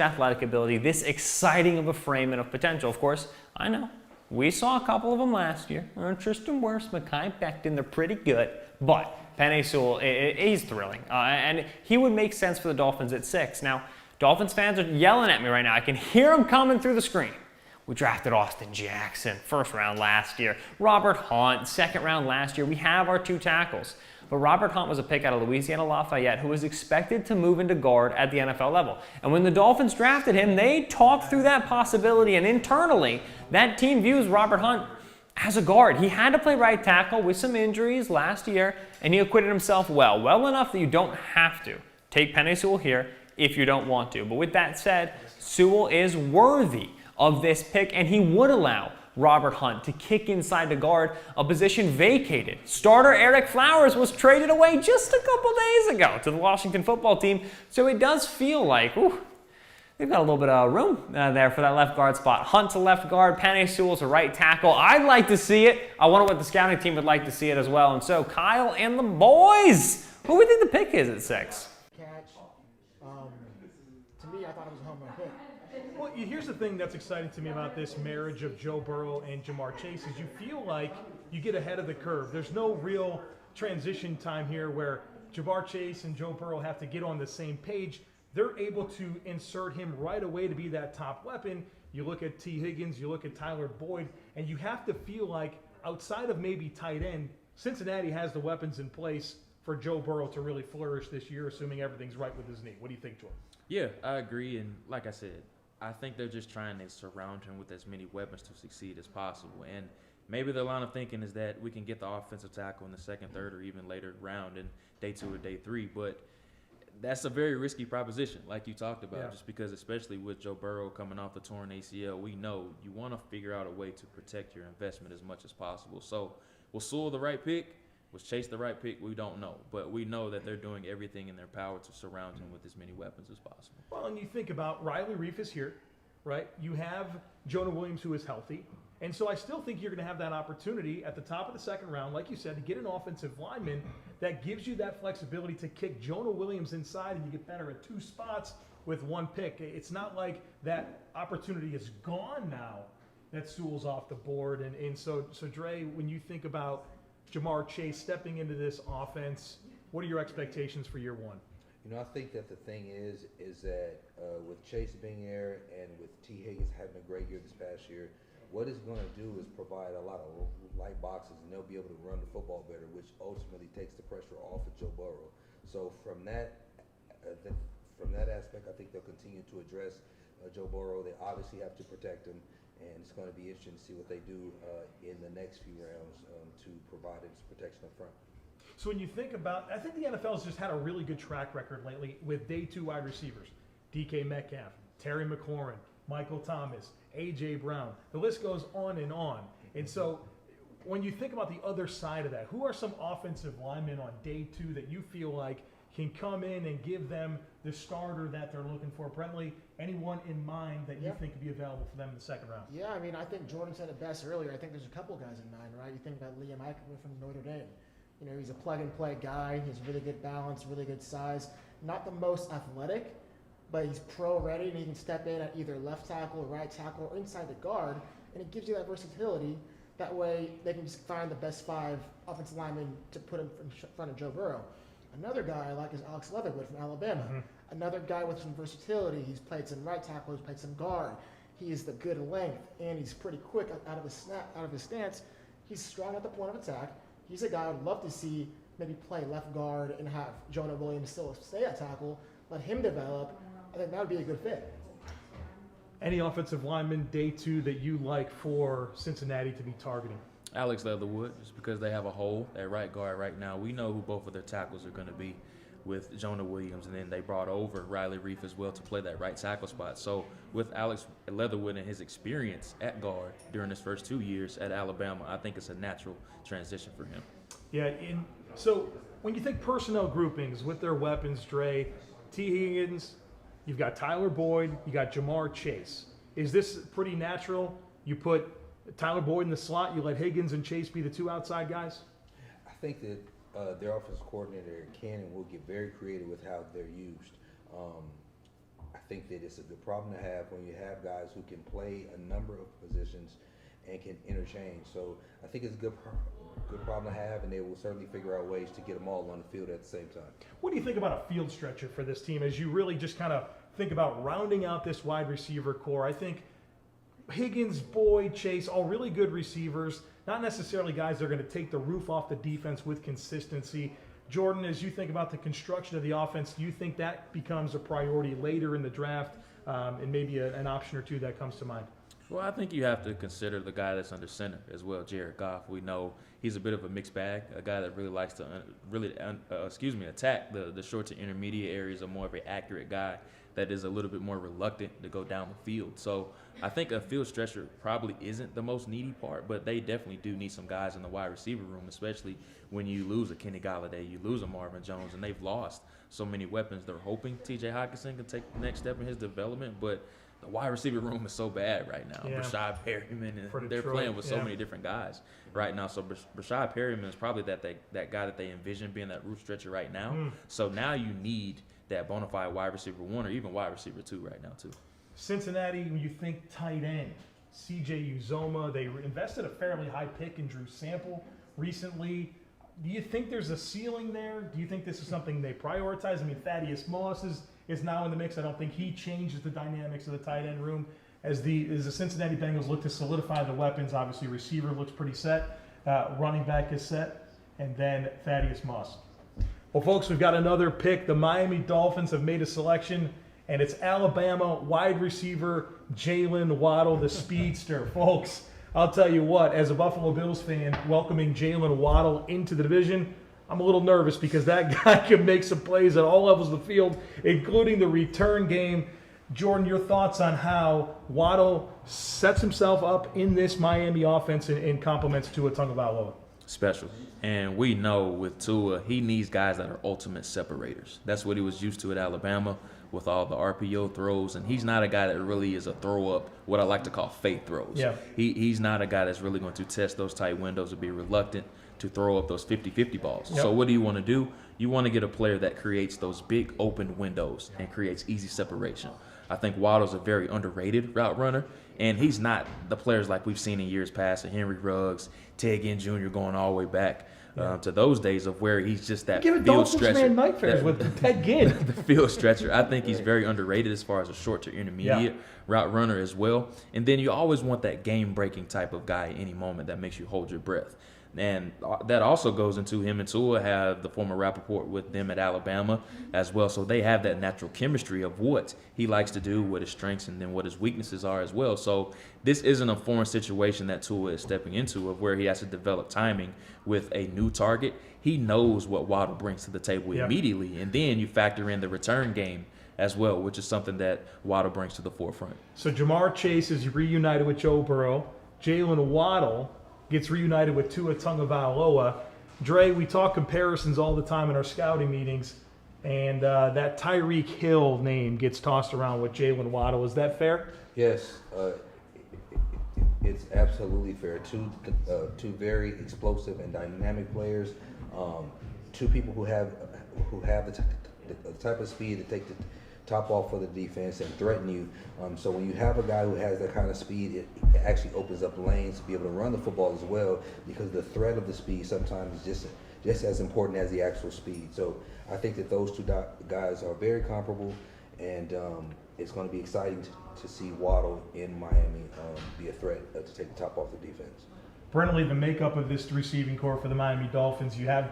athletic ability, this exciting of a frame and of potential. Of course, I know we saw a couple of them last year. Tristan Wirfs, Mekhi Becton, they're pretty good, but Penei Sewell, he's thrilling, and he would make sense for the Dolphins at 6. Now, Dolphins fans are yelling at me right now. I can hear them coming through the screen. We drafted Austin Jackson, first round last year. Robert Hunt, second round last year. We have our 2 tackles. But Robert Hunt was a pick out of Louisiana Lafayette who was expected to move into guard at the NFL level. And when the Dolphins drafted him, they talked through that possibility, and internally, that team views Robert Hunt as a guard. He had to play right tackle with some injuries last year, and he acquitted himself well enough that you don't have to take Penei Sewell here if you don't want to. But with that said, Sewell is worthy of this pick, and he would allow Robert Hunt to kick inside the guard, a position vacated. Starter Eric Flowers was traded away just a couple days ago to the Washington football team, so it does feel like, they've got a little bit of room there for that left guard spot. Hunt's a left guard, Penei Sewell's a right tackle. I'd like to see it. I wonder what the scouting team would like to see it as well. And so Kyle and the boys, who do we think the pick is at 6? Catch. To me, I thought it was a home run pick. Well, here's the thing that's exciting to me about this marriage of Joe Burrow and Jamar Chase is you feel like you get ahead of the curve. There's no real transition time here where Jamar Chase and Joe Burrow have to get on the same page. They're able to insert him right away to be that top weapon. You look at T. Higgins, you look at Tyler Boyd, and you have to feel like outside of maybe tight end, Cincinnati has the weapons in place for Joe Burrow to really flourish this year, assuming everything's right with his knee. What do you think, Jordan? Yeah, I agree. And like I said, I think they're just trying to surround him with as many weapons to succeed as possible. And maybe their line of thinking is that we can get the offensive tackle in the second, third, or even later round in day 2 or day 3. But that's a very risky proposition, like you talked about, just because especially with Joe Burrow coming off the torn ACL, we know you want to figure out a way to protect your investment as much as possible. So was Sewell the right pick? Was Chase the right pick? We don't know. But we know that they're doing everything in their power to surround him with as many weapons as possible. Well, and you think about Riley Reif is here, right? You have Jonah Williams, who is healthy. And so I still think you're going to have that opportunity at the top of the second round, like you said, to get an offensive lineman that gives you that flexibility to kick Jonah Williams inside, and you get better at 2 spots with 1 pick. It's not like that opportunity is gone now that Sewell's off the board. And so Dre, when you think about Jamar Chase stepping into this offense, what are your expectations for year 1? I think that the thing is that with Chase being there and with T. Higgins having a great year this past year, what it's going to do is provide a lot of light boxes, and they'll be able to run the football better, which ultimately takes the pressure off of Joe Burrow. So from that aspect, I think they'll continue to address Joe Burrow. They obviously have to protect him, and it's going to be interesting to see what they do in the next few rounds to provide him some protection up front. So when you think about, I think the NFL's just had a really good track record lately with day 2 wide receivers. DK Metcalf, Terry McLaurin, Michael Thomas, A.J. Brown. The list goes on and on. And so when you think about the other side of that, who are some offensive linemen on day 2 that you feel like can come in and give them the starter that they're looking for? Brentley, anyone in mind that you think could be available for them in the second round? Yeah, I mean, I think Jordan said it best earlier. I think there's a couple guys in mind, right? You think about Liam Eichenberg from Notre Dame. He's a plug-and-play guy. He has really good balance, really good size. Not the most athletic, but he's pro-ready, and he can step in at either left tackle or right tackle or inside the guard, and it gives you that versatility. That way, they can just find the best 5 offensive linemen to put in front of Joe Burrow. Another guy I like is Alex Leatherwood from Alabama. Another guy with some versatility. He's played some right tackle, he's played some guard. He is the good length, and he's pretty quick out of his stance. He's strong at the point of attack. He's a guy I would love to see maybe play left guard and have Jonah Williams still stay at tackle, let him develop. I think that would be a good fit. Any offensive lineman day 2 that you like for Cincinnati to be targeting? Alex Leatherwood, just because they have a hole at right guard right now. We know who both of their tackles are going to be with Jonah Williams, and then they brought over Riley Reif as well to play that right tackle spot. So with Alex Leatherwood and his experience at guard during his first 2 years at Alabama, I think it's a natural transition for him. Yeah, so when you think personnel groupings with their weapons, Dre, T. Higgins, you've got Tyler Boyd, you got Jamar Chase. Is this pretty natural? You put Tyler Boyd in the slot, you let Higgins and Chase be the 2 outside guys? I think that their offensive coordinator can and will get very creative with how they're used. I think that it's a good problem to have when you have guys who can play a number of positions and can interchange. So I think it's a good problem to have, and they will certainly figure out ways to get them all on the field at the same time. What do you think about a field stretcher for this team as you really just kind of think about rounding out this wide receiver core? I think Higgins, Boyd, Chase, all really good receivers, not necessarily guys that are going to take the roof off the defense with consistency. Jordan, as you think about the construction of the offense, do you think that becomes a priority later in the draft, and maybe an option or two that comes to mind? Well, I think you have to consider the guy that's under center as well, Jared Goff. We know he's a bit of a mixed bag, a guy that really likes to attack the short to intermediate areas, a more of an accurate guy that is a little bit more reluctant to go down the field. So I think a field stretcher probably isn't the most needy part, but they definitely do need some guys in the wide receiver room, especially when you lose a Kenny Golladay, you lose a Marvin Jones, and they've lost so many weapons. They're hoping T.J. Hockenson can take the next step in his development, but the wide receiver room is so bad right now. Yeah. Rashad Perryman, and they're Detroit, playing with so many different guys right now. So Rashad Perryman is probably that guy that they envision being that root stretcher right now. So now you need that bona fide wide receiver 1 or even wide receiver 2 right now too. Cincinnati, when you think tight end, C.J. Uzoma, they invested a fairly high pick in Drew Sample recently. Do you think there's a ceiling there? Do you think this is something they prioritize? I mean, Thaddeus Moss is now in the mix. I don't think he changes the dynamics of the tight end room as the Cincinnati Bengals look to solidify the weapons. Obviously, receiver looks pretty set. Running back is set. And then Thaddeus Moss. Well, folks, we've got another pick. The Miami Dolphins have made a selection, and it's Alabama wide receiver Jaylen Waddle, the speedster. Folks, I'll tell you what, as a Buffalo Bills fan, welcoming Jaylen Waddle into the division, I'm a little nervous because that guy can make some plays at all levels of the field, including the return game. Jordan, your thoughts on how Waddle sets himself up in this Miami offense and complements Tua Tagovailoa? Special. And we know with Tua, he needs guys that are ultimate separators. That's what he was used to at Alabama with all the RPO throws. And he's not a guy that really is a throw-up, what I like to call faith throws. Yeah. He's not a guy that's really going to test those tight windows or be reluctant to throw up those 50-50 balls. Yep. So what do you want to do? You want to get a player that creates those big open windows and creates easy separation. I think Waddle's a very underrated route runner, and he's not the players like we've seen in years past, Henry Ruggs, Ted Ginn Jr. going all the way back to those days of where he's just that field stretcher. Man nightmares with Ted Ginn. The field stretcher. I think he's very underrated as far as a short to intermediate route runner as well. And then you always want that game-breaking type of guy at any moment that makes you hold your breath. And that also goes into him and Tua have the former Rappaport with them at Alabama as well. So they have that natural chemistry of what he likes to do, what his strengths and then what his weaknesses are as well. So this isn't a foreign situation that Tua is stepping into of where he has to develop timing with a new target. He knows what Waddle brings to the table immediately. And then you factor in the return game as well, which is something that Waddle brings to the forefront. So Jamar Chase is reunited with Joe Burrow. Jaylen Waddle gets reunited with Tua Tagovailoa. Dre, we talk comparisons all the time in our scouting meetings, and that Tyreek Hill name gets tossed around with Jaylen Waddle. Is that fair? Yes, it's absolutely fair. Two very explosive and dynamic players. Two people who have the type of speed to take the top off for the defense and threaten you. So when you have a guy who has that kind of speed, it actually opens up lanes to be able to run the football as well, because the threat of the speed sometimes is just as important as the actual speed. So I think that those two guys are very comparable, and it's going to be exciting to see Waddle in Miami be a threat to take the top off the defense. Brentley, the makeup of this receiving core for the Miami Dolphins, you have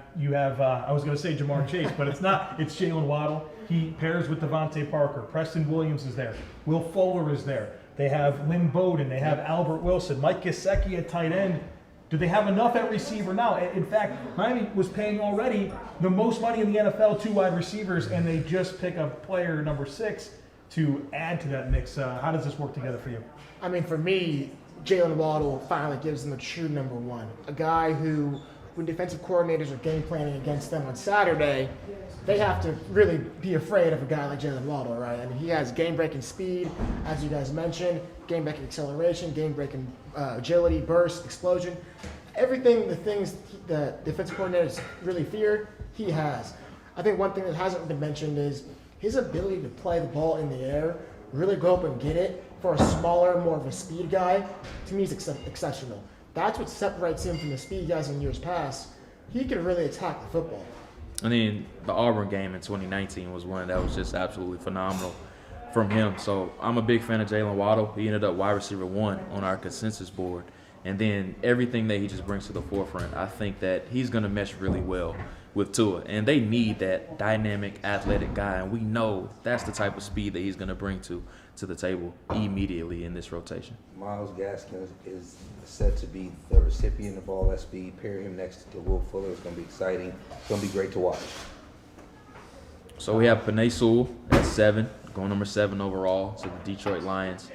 I was going to say Jamar Chase, but it's not. It's Jaylen Waddle. He pairs with Devontae Parker. Preston Williams is there. Will Fuller is there. They have Lynn Bowden. They have Albert Wilson. Mike Gesicki at tight end. Do they have enough at receiver now? In fact, Miami was paying already the most money in the NFL, 2 wide receivers, and they just pick up player number 6 to add to that mix. How does this work together for you? I mean, for me, Jaylen Waddle finally gives them a true number 1. A guy who, when defensive coordinators are game planning against them on Saturday, they have to really be afraid of a guy like Jaylen Waddle, right? I mean, he has game-breaking speed, as you guys mentioned, game-breaking acceleration, game-breaking agility, burst, explosion. Everything, the things the defensive coordinators really fear, he has. I think one thing that hasn't been mentioned is his ability to play the ball in the air, really go up and get it for a smaller, more of a speed guy, to me is exceptional. That's what separates him from the speed guys in years past. He can really attack the football. I mean, the Auburn game in 2019 was one that was just absolutely phenomenal from him. So I'm a big fan of Jaylen Waddle. He ended up wide receiver 1 on our consensus board. And then everything that he just brings to the forefront, I think that he's going to mesh really well with Tua. And they need that dynamic, athletic guy. And we know that's the type of speed that he's going to bring to the table immediately in this rotation. Myles Gaskin is set to be the recipient of all that speed. Pair him next to Will Fuller. It's going to be exciting. It's going to be great to watch. So we have Penei Sewell at 7, going number 7 overall to the Detroit Lions.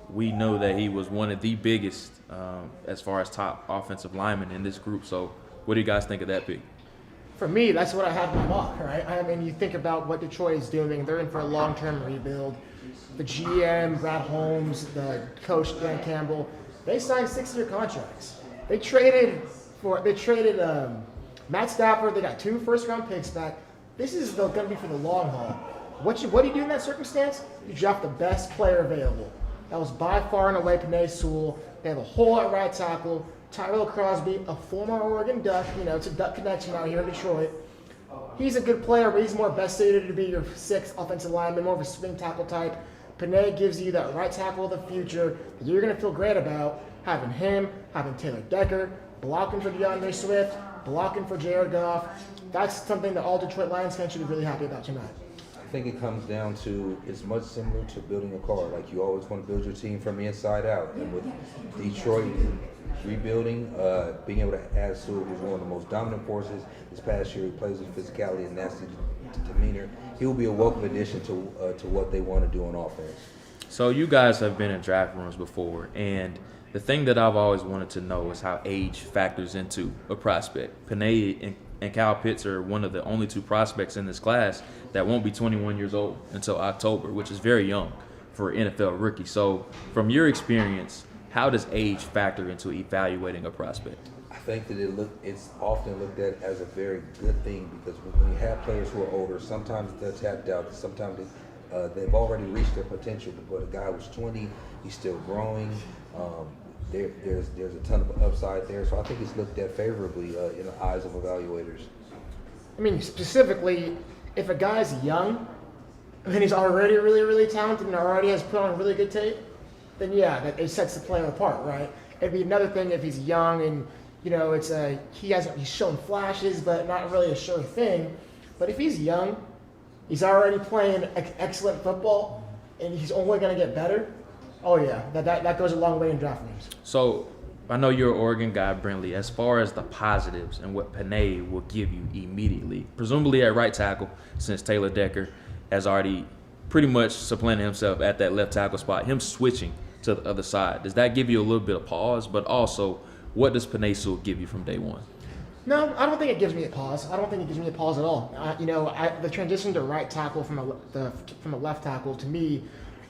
We know that he was one of the biggest as far as top offensive linemen in this group. So what do you guys think of that pick? For me, that's what I have in my mock, right? I mean, you think about what Detroit is doing. They're in for a long-term rebuild. The GM, Brad Holmes, the coach, Dan Campbell, they signed 6-year contracts. They traded Matt Stafford. They got 2 first-round picks back. This is going to be for the long haul. What do you do in that circumstance? You draft the best player available. That was by far and away Penei Sewell. They have a hole at right tackle. Tyrell Crosby, a former Oregon Duck. You know, it's a Duck connection out here in Detroit. He's a good player, but he's more best suited to be your 6th offensive lineman, more of a swing tackle type. Penei gives you that right tackle of the future that you're going to feel great about, having him, having Taylor Decker, blocking for DeAndre Swift, blocking for Jared Goff. That's something that all Detroit Lions fans should be really happy about tonight. I think it comes down to, it's much similar to building a car. Like, you always want to build your team from the inside out. And with Detroit rebuilding, being able to add Sewell, who's one of the most dominant forces this past year, he plays with physicality and nasty demeanor, he will be a welcome addition to what they want to do on offense. So you guys have been in draft rooms before, and the thing that I've always wanted to know is how age factors into a prospect. Penei and Kyle Pitts are one of the only 2 prospects in this class that won't be 21 years old until October, which is very young for an NFL rookie. So from your experience, how does age factor into evaluating a prospect? I think that it's often looked at as a very good thing, because when you have players who are older, sometimes they're tapped out, sometimes they've already reached their potential. But a guy who's 20, he's still growing. There's a ton of upside there, so I think it's looked at favorably in the eyes of evaluators. I mean, specifically, if a guy's young and he's already really, really talented and already has put on really good tape, then yeah, that it sets the player apart, right? It'd be another thing if he's young and, you know, he's shown flashes, but not really a sure thing. But if he's young, he's already playing excellent football, and he's only going to get better. Oh yeah, that goes a long way in draft rooms. So I know you're an Oregon guy, Brentley. As far as the positives and what Penei will give you immediately, presumably at right tackle, since Taylor Decker has already pretty much supplanted himself at that left tackle spot, him switching to the other side, does that give you a little bit of pause? But also, what does Penei Sewell give you from day one? No, I don't think it gives me a pause. I don't think it gives me a pause at all. The transition to right tackle from a left tackle, to me,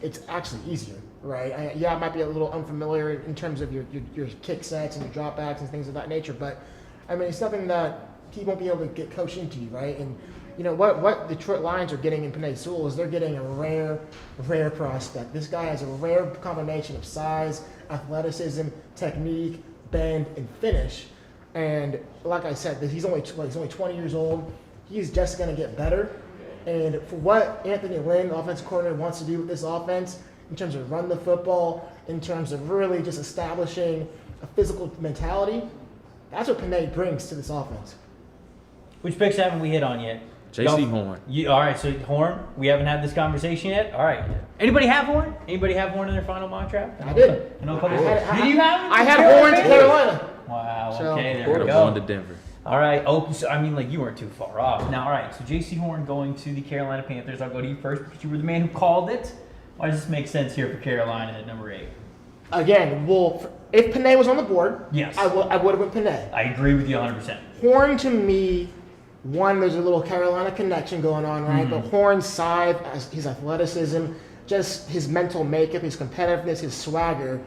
it's actually easier, right? It might be a little unfamiliar in terms of your kick sets and your dropbacks and things of that nature, but I mean, it's something that he won't be able to get coached into, right? And you know what Detroit Lions are getting in Penei Sewell is they're getting a rare prospect. This guy has a rare combination of size, athleticism, technique, bend, and finish. And like I said, he's only 20 years old. He's just going to get better. And for what Anthony Lynn, the offensive coordinator, wants to do with this offense, in terms of run the football, in terms of really just establishing a physical mentality, that's what Penei brings to this offense. Which picks haven't we hit on yet? J.C. Horn. All right, so Horn, we haven't had this conversation yet. All right. Anybody have Horn? Anybody have Horn in their final mock draft? I did. I know a couple. Did you have him? I had Horn to Carolina. Wow. So, Okay, there Would we have go. gone to Denver. All right. Oh, so, I mean, like, you weren't too far off. Now, all right. So J.C. Horn going to the Carolina Panthers. I'll go to you first because you were the man who called it. Why does this make sense here for Carolina at number 8? Again, well, if Penei was on the board, Yes. I would have went Penei. I agree with you 100%. Horn, to me, one, there's a little Carolina connection going on, right? But Horn's side, his athleticism, just his mental makeup, his competitiveness, his swagger,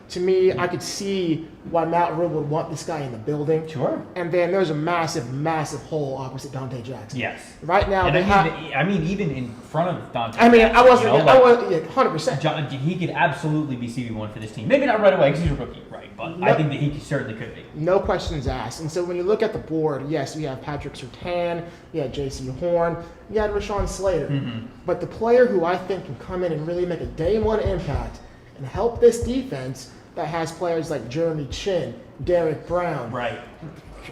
To me, I could see why Matt Rule would want this guy in the building. Sure. And then there's a massive, massive hole opposite Dante Jackson. Yes. Right now, And they have. I mean, even in front of Dante. I mean, Jackson, I wasn't. you know, I like, was 100%. John, he could absolutely be CB1 for this team. Maybe not right away because he's a rookie, right? But I think that he certainly could be. No questions asked. And so when you look at the board, yes, you have Patrick Surtain, you had J.C. Horn, you had Rashawn Slater. Mm-hmm. But the player who I think can come in and really make a day one impact and help this defense that has players like Jeremy Chin, Derek Brown, Right.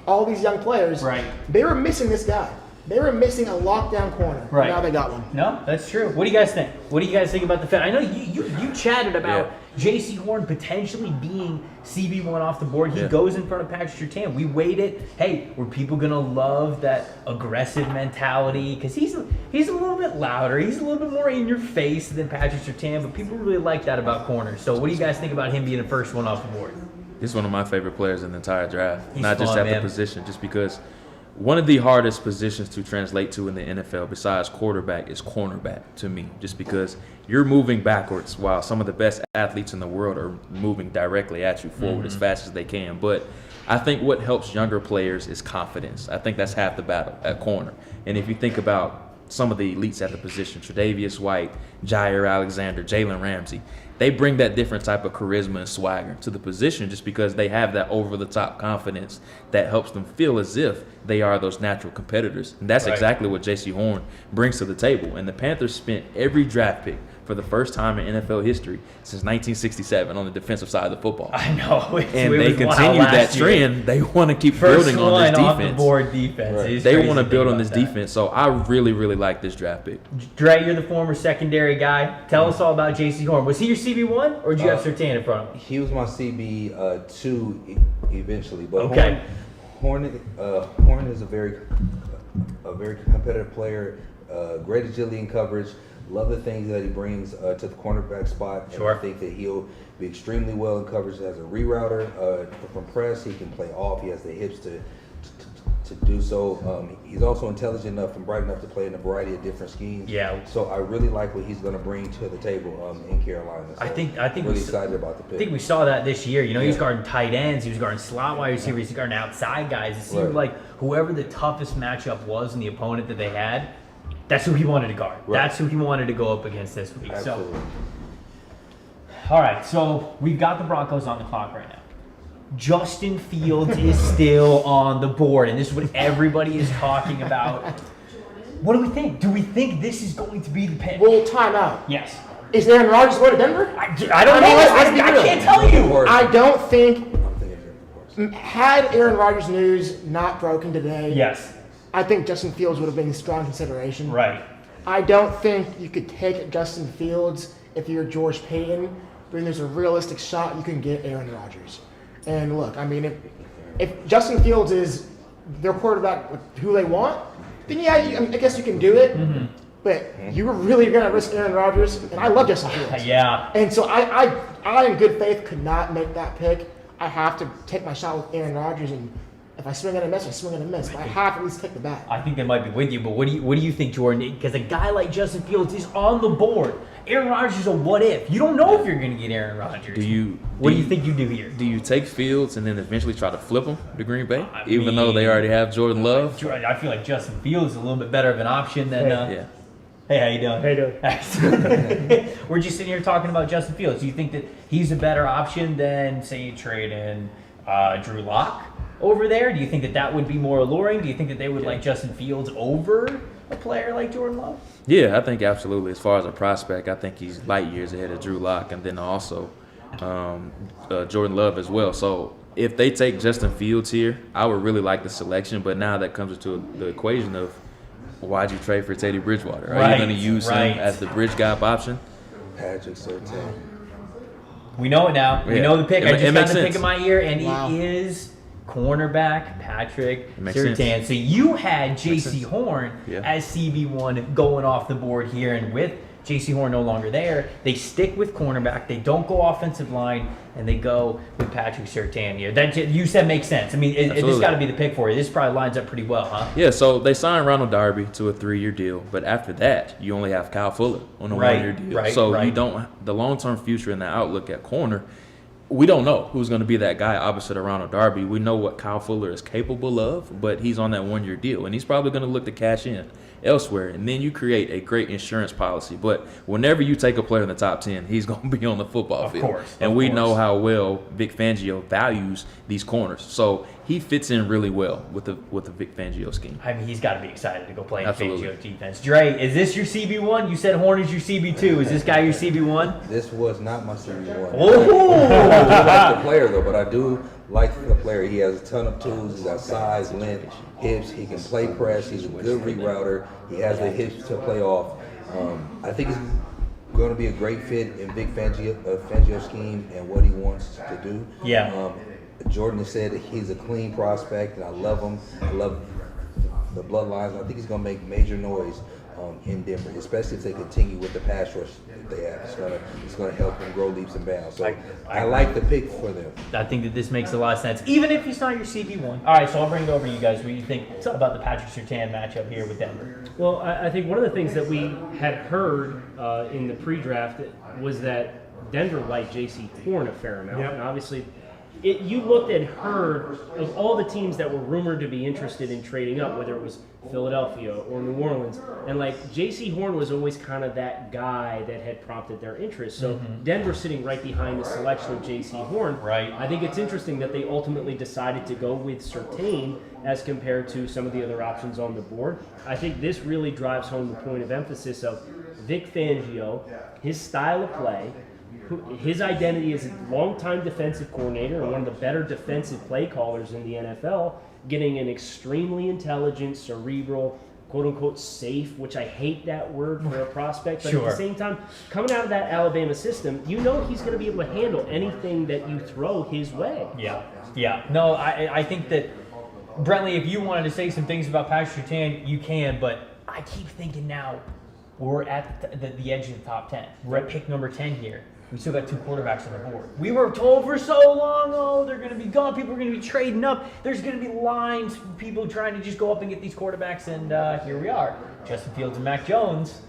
all these young players, Right. they were missing this guy. They were missing a lockdown corner. Right. Now they got one. No, that's true. What do you guys think? What do you guys think about the fact? I know you chatted about J.C. Horn potentially being CB1 off the board. He goes in front of Patrick Surtain. We waited. Hey, were people gonna love that aggressive mentality? Because he's a little bit louder. He's a little bit more in your face than Patrick Surtain. But people really like that about corners. So what do you guys think about him being the first one off the board? He's one of my favorite players in the entire draft. He's Not just fun, at man. the position, just because one of the hardest positions to translate to in the NFL besides quarterback is cornerback to me, just because you're moving backwards while some of the best athletes in the world are moving directly at you forward as fast as they can. But I think what helps younger players is confidence. I think that's half the battle at corner. And if you think about some of the elites at the position, Tre'Davious White, Jair Alexander, Jalen Ramsey, they bring that different type of charisma and swagger to the position just because they have that over-the-top confidence that helps them feel as if they are those natural competitors. And that's exactly what J.C. Horn brings to the table. And the Panthers spent every draft pick for the first time in NFL history since 1967 on the defensive side of the football. I know. And they continue that trend. They want to keep building on this off the defense. board defense. It is They crazy want to think build on about this that. defense. So I really, really like this draft pick. Dre, you're the former secondary guy. Tell us all about J.C. Horn. Was he your CB1 or did you have Surtain in front of him? He was my CB2 eventually, but Okay. Horn is a very competitive player. Great agility and coverage. Love the things that he brings to the cornerback spot. And Sure. I think that he'll be extremely well in coverage as a rerouter. From press, he can play off. He has the hips to do so. He's also intelligent enough and bright enough to play in a variety of different schemes. Yeah. So I really like what he's going to bring to the table in Carolina. So I think really we excited about the pick. I think we saw that this year. You know, he was Yeah. guarding tight ends, he was guarding slot wide receivers, he was guarding outside guys. It seemed Right. like whoever the toughest matchup was and the opponent that they had, that's who he wanted to guard. Right. That's who he wanted to go up against this week. Absolutely. So, all right, so we've got the Broncos on the clock right now. Justin Fields is still on the board, and this is what everybody is talking about. What do we think? Do we think this is going to be the pick? Well, time out. Yes. Is Aaron Rodgers going to Denver? I don't I know. mean, let's be I real. can't tell you. I don't think, I'm thinking of course. had Aaron Rodgers news not broken today, Yes. I think Justin Fields would have been a strong consideration. Right. I don't think you could take Justin Fields if you're George Payton, but there's a realistic shot you can get Aaron Rodgers. And look, I mean, if Justin Fields is their quarterback with who they want, then yeah, I guess you can do it. Mm-hmm. But you were really going to risk Aaron Rodgers, and I love Justin Fields. Yeah. And so I in good faith could not make that pick. I have to take my shot with Aaron Rodgers, and if I swing and a miss, I swing and a miss. But I have to at least take the bat. I think they might be with you, but what do you think, Jordan? Because a guy like Justin Fields is on the board. Aaron Rodgers is a what if. You don't know if you're going to get Aaron Rodgers. What do you think you do here? Do you take Fields and then eventually try to flip him to Green Bay, I even though they mean, already have Jordan Love? I feel like Justin Fields is a little bit better of an option than. Yeah. Hey, how you doing? How you doing? We're just sitting here talking about Justin Fields. Do you think that he's a better option than, say, you trade in Drew Lock over there? Do you think that that would be more alluring? Do you think that they would like Justin Fields over a player like Jordan Love? Yeah, I think absolutely. As far as a prospect, I think he's light years ahead of Drew Lock and then also Jordan Love as well. So if they take Justin Fields here, I would really like the selection. But now that comes into the equation of why'd you trade for Teddy Bridgewater? Are you going to use him as the bridge gap option? Patrick Surtain. We know it now. We Yeah. know the pick. It I just got makes the pick sense. in my ear, and Wow. it is cornerback Patrick makes Surtain. sense. So you had J.C. sense. Horn Yeah. as CB1 going off the board here, and with J.C. Horn no longer there, they stick with cornerback. They don't go offensive line, and they go with Patrick Surtain here. That you said makes sense. I mean, this Absolutely. got to be the pick for you. This probably lines up pretty well, huh? Yeah, so they signed Ronald Darby to a 3-year deal, but after that, you only have Kyle Fuller on a Right, 1-year deal. right, so right. you don't the long-term future and the outlook at corner we don't know who's going to be that guy opposite of Ronald Darby. We know what Kyle Fuller is capable of, but he's on that one-year deal, and he's probably going to look to cash in elsewhere. And then you create a great insurance policy. But whenever you take a player in the top 10, he's going to be on the football field. And we know how well Vic Fangio values these corners. So he fits in really well with the Vic Fangio scheme. I mean, he's got to be excited to go play in Absolutely. Fangio defense. Dre, is this your CB1? You said Horn is your CB2. Is this guy your CB1? This was not my CB1. Oh! I do like the player though, but I do like the player. He has a ton of tools. He's got size, length, hips. He can play press. He's a good rerouter. He has the hips to play off. I think he's going to be a great fit in Vic Fangio's scheme and what he wants to do. Yeah. Jordan has said that he's a clean prospect, and I love him. I love the bloodlines. I think he's going to make major noise in Denver, especially if they continue with the pass rush that they have. It's going to help them grow leaps and bounds. So I like the pick for them. I think that this makes a lot of sense, even if he's not your CB1. All right, so I'll bring it over to you guys. What do you think about the Patrick Surtain matchup here with Denver? Well, I think one of the things that we had heard in the pre-draft was that Denver liked J.C. Horn a fair amount, and obviously you looked and heard of all the teams that were rumored to be interested in trading up, whether it was Philadelphia or New Orleans, and like J.C. Horn was always kind of that guy that had prompted their interest. So Denver sitting right behind the selection of J.C. Horn. Right. I think it's interesting that they ultimately decided to go with Surtain as compared to some of the other options on the board. I think this really drives home the point of emphasis of Vic Fangio, his style of play. His identity as a longtime defensive coordinator and one of the better defensive play callers in the NFL, getting an extremely intelligent, cerebral, quote-unquote safe, which I hate that word for a prospect, but at the same time, coming out of that Alabama system, you know he's going to be able to handle anything that you throw his way. Yeah. No, I think that, Brentley, if you wanted to say some things about Patrick Surtain, you can, but I keep thinking now we're at the edge of the top 10. We're at pick number 10 here. We still got two quarterbacks on the board. We were told for so long, oh, they're going to be gone. People are going to be trading up. There's going to be lines for people trying to just go up and get these quarterbacks, and here we are. Justin Fields and Mac Jones.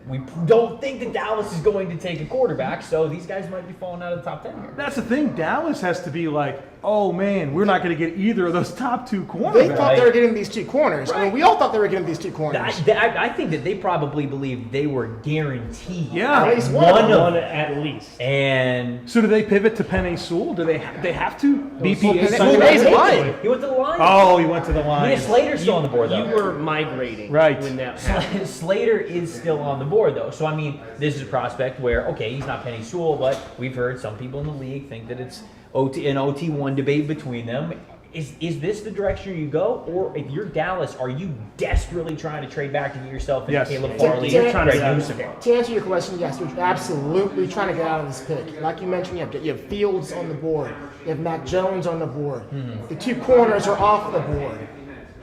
We don't think that Dallas is going to take a quarterback, so these guys might be falling out of the top 10 here. That's the thing. Dallas has to be like, oh, man, we're not going to get either of those top two cornerbacks. They thought they were getting these two corners. I mean, we all thought they were getting these two corners. I think that they probably believed they were guaguaranteed. At least one at least. And So do they pivot to Penei Sewell? Do they have to? BPA? Penei's lying. he went to the line. Oh, he went to the line. Leah Slater's still on the board, though. You were migrating Right. when that happened. Slater is still on the board, though. So, I mean, this is a prospect where, okay, he's not Penei Sewell, but we've heard some people in the league think that it's an OT1 debate between them. Is this the direction you go? Or if you're Dallas, are you desperately trying to trade back to get yourself into Yes. Caleb To- Farley? to- You're trying to to- do some. To answer your question, yes, we're absolutely trying to get out of this pick. Like you mentioned, you have Fields on the board. You have Mac Jones on the board. The two corners are off the board.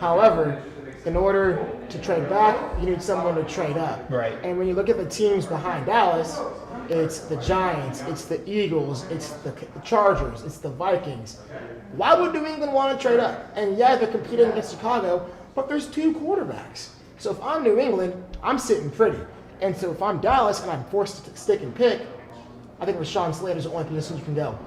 However, in order to trade back, you need someone to trade up. Right. And when you look at the teams behind Dallas, it's the Giants, it's the Eagles, it's the Chargers, it's the Vikings. Why would New England want to trade up? And yeah, they're competing against Chicago, but there's two quarterbacks. So if I'm New England, I'm sitting pretty. And so if I'm Dallas and I'm forced to stick and pick, I think Rashawn Slater's the only position you can go.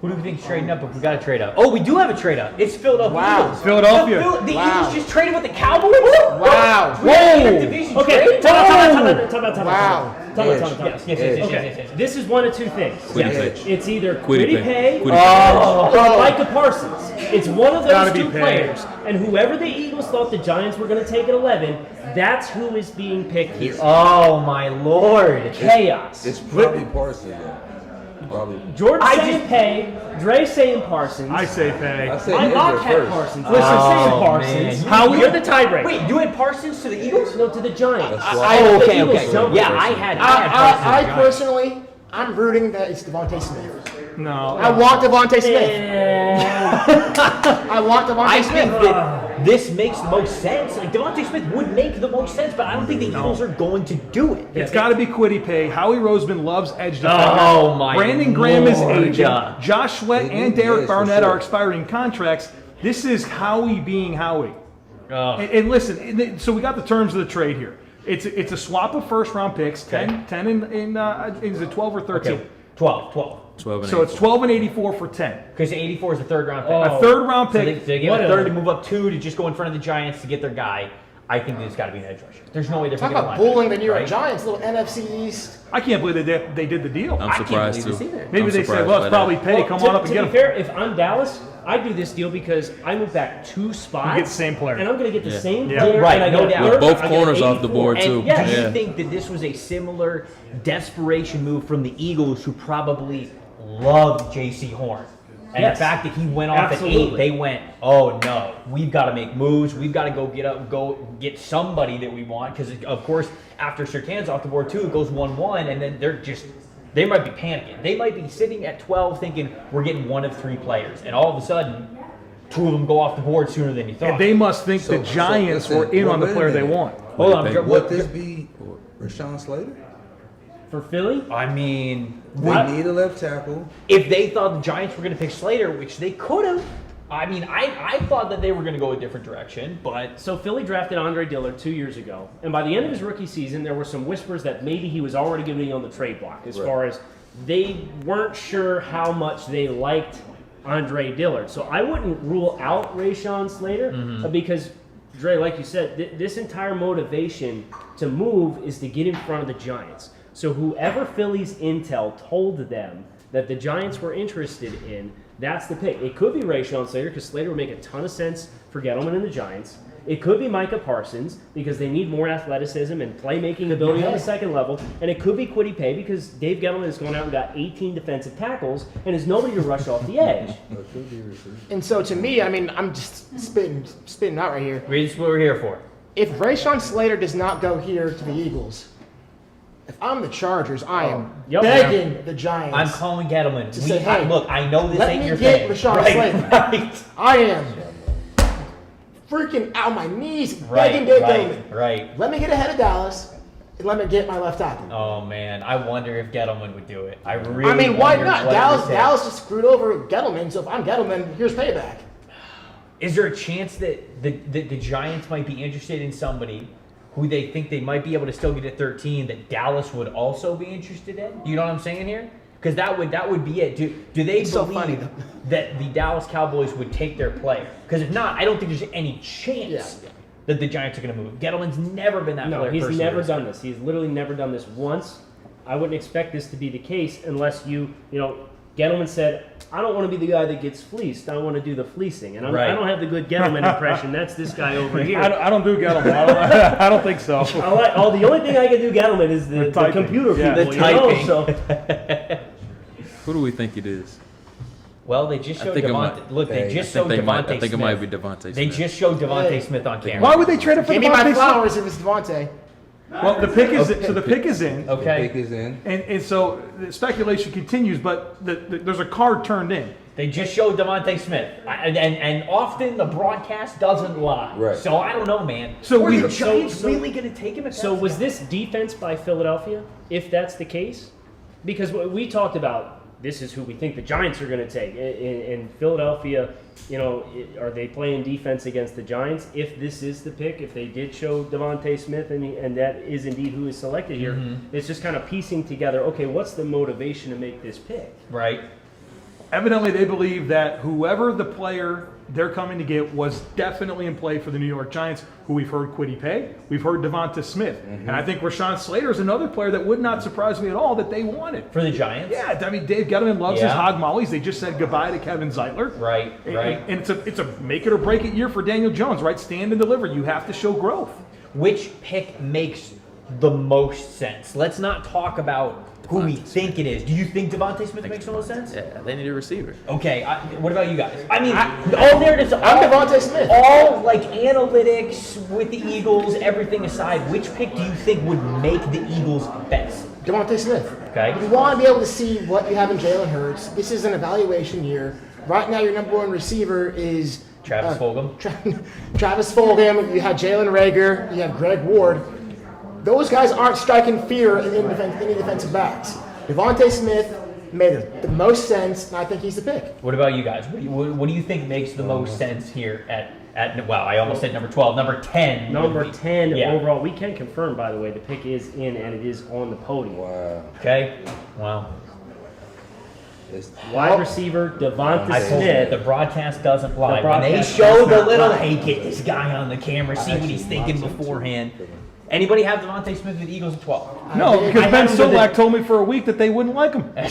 Who do we think's trading up if we got to trade up? Oh, we do have a trade up. It's Philadelphia Wow. Eagles. Philadelphia. The Wow. Eagles just traded with the Cowboys? Wow. Okay, Trade? time out. Wow. Yes. This is one of two things. Quiddy It's either Quiddy Quiddy Pay Quiddy or Micah Parsons. It's one of Gotta those be two Pay. players. And whoever the Eagles thought the Giants were going to take at 11, that's who is being picked here. Oh, my Lord. Chaos. It's probably Parsons, though. Probably. Jordan saying Pay, Dre saying Parsons. I say Pay. I say I Edgar mock had first. Parsons. Listen, saying Parsons. man. You're the tiebreaker. Wait, you had Parsons to the Eagles? No, to the Giants. That's why. Oh, The okay. Eagles jumped Yeah, first. I had I Parsons. personally, I'm rooting that it's Devonta Smith. No. I want Devonta Smith. And I want Devonta I Smith. think that this makes the most sense. Like, Devontae Smith would make the most sense, but I don't think the Eagles are going to do it. It's got to be Quiddy Pay. Howie Roseman loves edge defender. Oh, my Brandon Graham is Lord. aging. Josh Sweat They and need Derek this for Barnett sure. are expiring contracts. This is Howie being Howie. Oh. And listen, so we got the terms of the trade here. It's a swap of first round picks, 10 in is it 12 or 13? Okay. 12. 12 and So it's 84. 12 and 84 for 10. Because 84 is a third round pick. Oh. A third round So pick. they give What a a- third to move up 2 to just go in front of the Giants to get their guy. I think there's got to be an edge rusher. There's no way they're Talk picking about a linebacker, bullying the New York right? Giants, little NFC East. I can't believe they did the deal. I'm I can't surprised believe too. this either. Maybe I'm they said, surprised well, by it's that. probably Penei. Come on up and to get be him. fair, if I'm Dallas, I do this deal because I move back 2 spots. You get the same player. And I'm going to get the Yeah. same Yeah. player. Right, and I no get doubt. a With third, both I get corners off the 84. board, And too. do Yes. you Yeah. think that this was a similar desperation move from the Eagles, who probably loved J.C. Horn? And Yes. the fact that he went off at 8, Absolutely. they went, oh no, we've got to make moves. We've got to go get somebody that we want. Because of course, after Surtain's off the board too, it goes 1-1, and then they might be panicking. They might be sitting at 12 thinking we're getting one of 3 players, and all of a sudden, 2 of them go off the board sooner than you thought. And they must think the So Giants listen, were in well, on the wait a player they minute. want. Hold on, Would Would this be Rashawn Slater? For Philly? I mean, We need a left tackle. if they thought the Giants were going to pick Slater, which they could have, I mean, I thought that they were going to go a different direction, but So Philly drafted Andre Dillard 2 years ago, and by the end of his rookie season, there were some whispers that maybe he was already going to be on the trade block. As Right. far as they weren't sure how much they liked Andre Dillard, so I wouldn't rule out Rashawn Slater because, Dre, like you said, this entire motivation to move is to get in front of the Giants. So whoever Philly's intel told them that the Giants were interested in, that's the pick. It could be Rashawn Slater because Slater would make a ton of sense for Gettleman and the Giants. It could be Micah Parsons because they need more athleticism and playmaking ability on the second level. And it could be Kwity Paye because Dave Gettleman has gone out and got 18 defensive tackles and has nobody to rush off the edge. It could be receiver. And so to me, I mean, I'm just spitting out right here. this is what we're here for. If Rashawn Slater does not go here to the Eagles, if I'm the Chargers, I am Yep. begging the Giants. I'm calling Gettleman. To say, hey, look, I know this let ain't me your get thing. Rashawn right, Slater. right, I am freaking out on my knees begging Dave Gettleman. right. Let me get ahead of Dallas and let me get my left tackle. Oh man, I wonder if Gettleman would do it. I really. I mean, why wonder not? what it would take. Dallas just screwed over Gettleman, so if I'm Gettleman, here's payback. Is there a chance that the Giants might be interested in somebody who they think they might be able to still get at 13 that Dallas would also be interested in? You know what I'm saying here? Because that would be it. Do they It's so believe funny, that the Dallas Cowboys would take their player? Because if not, I don't think there's any chance Yeah. that the Giants are going to move. Gettleman's never been that No, player. he's personally. never done this. He's literally never done this once. I wouldn't expect this to be the case unless Gettleman said, I don't want to be the guy that gets fleeced. I want to do the fleecing. And Right. I don't have the good Gettleman impression. That's this guy over here. I don't do Gettleman. I don't think so. The only thing I can do Gettleman is the typing. computer Yeah. people. The you know? typing. So Who do we think it is? Well, they just I showed think it Devontae. might- Look, they Hey, just I showed think Devontae it Smith. might be Devonta Smith. They just showed Devontae Hey. Smith on camera. Why would they trade it for Give me my Devontae Smith? flowers if it's Devontae. Well, the pick is so the pick is in, Okay. Pick is in. and so the speculation continues. But there's a card turned in. They just showed Devontae Smith, and often the broadcast doesn't lie. Right. So I don't know, man. So Were we- the Giants so- really going to take him? At So that was spot? this defense by Philadelphia, if that's the case? Because we talked about this is who we think the Giants are going to take. In Philadelphia, are they playing defense against the Giants? If this is the pick, if they did show Devontae Smith and that is indeed who is selected here, it's just kind of piecing together, okay, what's the motivation to make this pick? right? Evidently, they believe that whoever the player they're coming to get was definitely in play for the New York Giants, who we've heard Kwity Paye, we've heard Devonta Smith. And I think Rashawn Slater is another player that would not surprise me at all that they wanted. For the Giants. Yeah, I mean, Dave Gettleman loves his Yeah. hog mollies. They just said goodbye to Kevin Zeitler. Right. Right. And it's a make it or break it year for Daniel Jones, right? Stand and deliver. You have to show growth. Which pick makes the most sense? Let's not talk about who we think it is. Do you think Devontae Smith makes the most sense? Yeah, they need a receiver. Okay. What about you guys? I mean, all narratives. I'm all- Devontae Smith. All like analytics with the Eagles, everything aside, which pick do you think would make the Eagles best? Devontae Smith. Okay. You want to be able to see what you have in Jalen Hurts. This is an evaluation year. Right now, your number one receiver is Travis Fulgham. Travis Fulgham. You have Jalen Reagor. You have Greg Ward. Those guys aren't striking fear in any defensive backs. Devontae Smith made the most sense, and I think he's the pick. What about you guys? What do you think makes the most sense here at wow, I almost said number 12. Number 10. Number would be- 10 Yeah. overall. We can confirm, by the way, the pick is in and it is on the podium. Wow. Okay. Wow. Wide receiver Devonta I told you, the Smith. broadcast doesn't lie. When they broadcast show does the not little, lie. hey, get this guy on the camera, see what he's thinking beforehand. Anybody have Devonta Smith with the Eagles at 12? No, because I Ben had him with Solak told me for a week that they wouldn't like him. Blame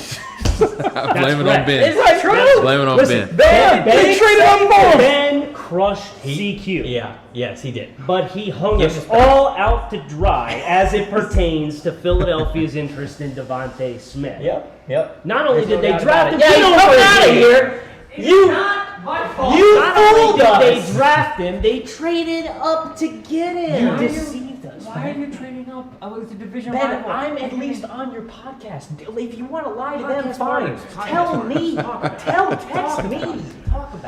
it on correct. Ben. Is that true? Blame it on Listen, Ben. They traded up for him. Ben crushed CQ. Yeah, yes, he did. But he hung Give us us back. all out to dry as it pertains to Philadelphia's interest in Devonta Smith. Yep. Not only There's did no they doubt draft him, about it. Yeah, get he's over coming it, out of Jay. here. You Not only fooled did us. they draft him, they traded up to get him. You deceived us. Why are you trading up? It's a division Ben, rival. I'm at least on your podcast. If you want to lie to them, Podcast fine. partners. Tell me. Text me.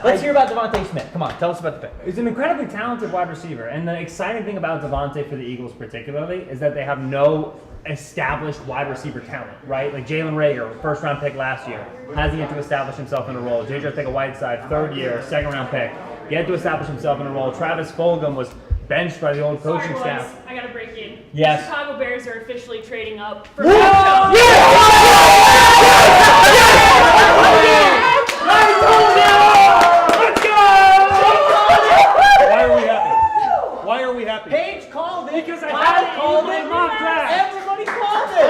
Let's hear about Devonta Smith. Come on, tell us about the pick. He's an incredibly talented wide receiver, and the exciting thing about Devontae for the Eagles particularly is that they have no established wide receiver talent, right? Like Jalen Reagor, first round pick last year, has yet to establish himself in a role. JJ Whiteside, third year, second round pick, yet to establish himself in a role. Travis Fulgham was benched by the old Sorry, coaching boys. staff. I gotta break in. Yes. The Chicago Bears are officially trading up for Whoa! Mac Jones. Why are we happy? Why are we happy? Paige called it. Because I had it called in it. my mock draft. Everybody called it.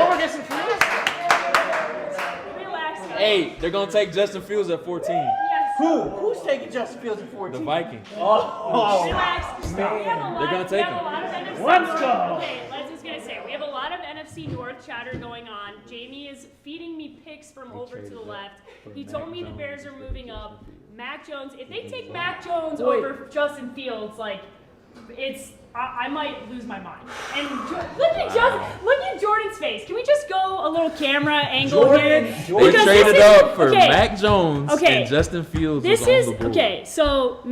Relax, guys. Hey, they're gonna take Justin Fields at 14. Yes. Who's taking Justin Fields at The 14? Vikings. Relax. Stop. We have a lot, They're gonna take we have him. a lot of NFC Let's North. go. Okay, I was just gonna say we have a lot of NFC North chatter going on. Jamie is feeding me picks from over to the left. He told me the Bears are moving up. Mac Jones. If they take Mac Jones over Justin Fields, like I might lose my mind. And look at Jordan's face. Can we just go a little camera angle here? They Because this traded is- up for okay, Mac Jones okay, and Justin Fields This was on is the board. okay. So